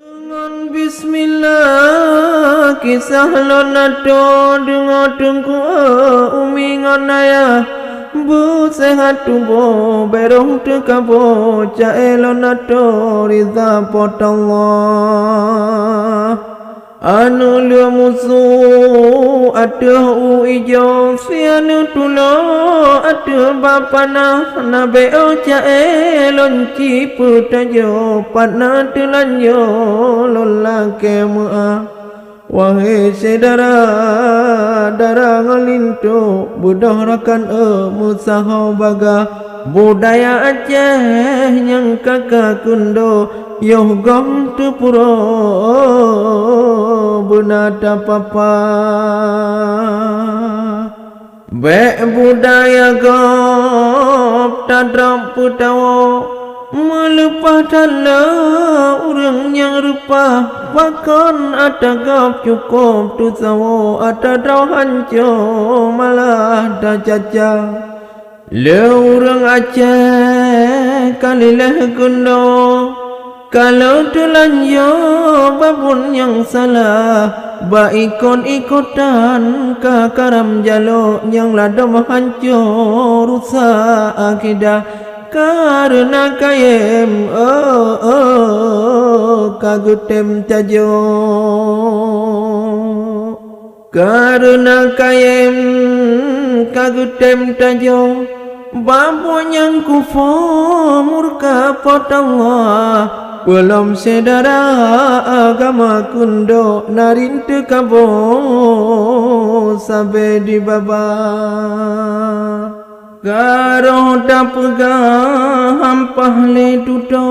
Dengan bismillah kisah lonato dengar tungku umi ngonaya bu sehat tubuh berong tekabo cae lonato riza potallah anu lu musu atuh ijo sianu tulo atuh bapana nabe cae lonci putajo patna tulanjo lola kemua wahai saudara darah ngalintu budah rakan musaho baga budaya Aceh yang kakak kundo yoh gong tu puro bunata papa be budaya gop tadram putawo melupa tala urang yang rupa bakon atagap cukup tu sawo atadraw hanco malah dah caca le urang Aceh kalilah kundo kalau telanjo babun yang salah ikut-ikutan kakaram jalo yang ladam hancur rusak akidah karena kayem kagutem tajo karena kayem kagutem tajo babu yang kufur murka potAllah belum sedara agama kundo narintu kabo sampai di baba garo dapga hampah le tuto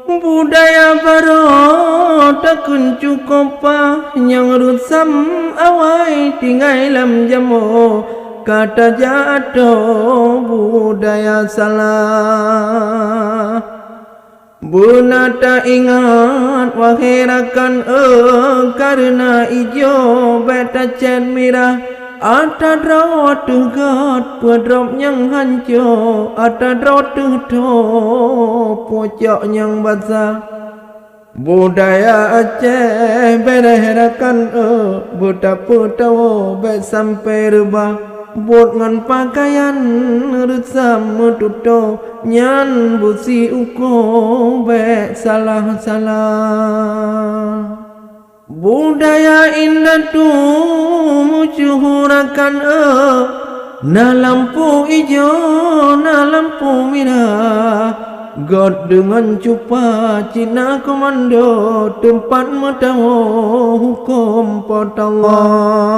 budaya baro takun cukupa yang rusam awai tinggal lam jamo kata jatuh budaya salah bunata ingat wahai rakan karena ijo beta cen mirah ata drawat gat pedrop yang hancur ata drawat to pocok yang basah budaya Aceh bereherakan buta putawo be sampai rubah buat ngan pakaian resam tuto nyan busi uko be salah-salah budaya indah tu mucuhurakan na lampu ijo na lampu merah God dengan cupa Cina komando tempat matawo hukum potallah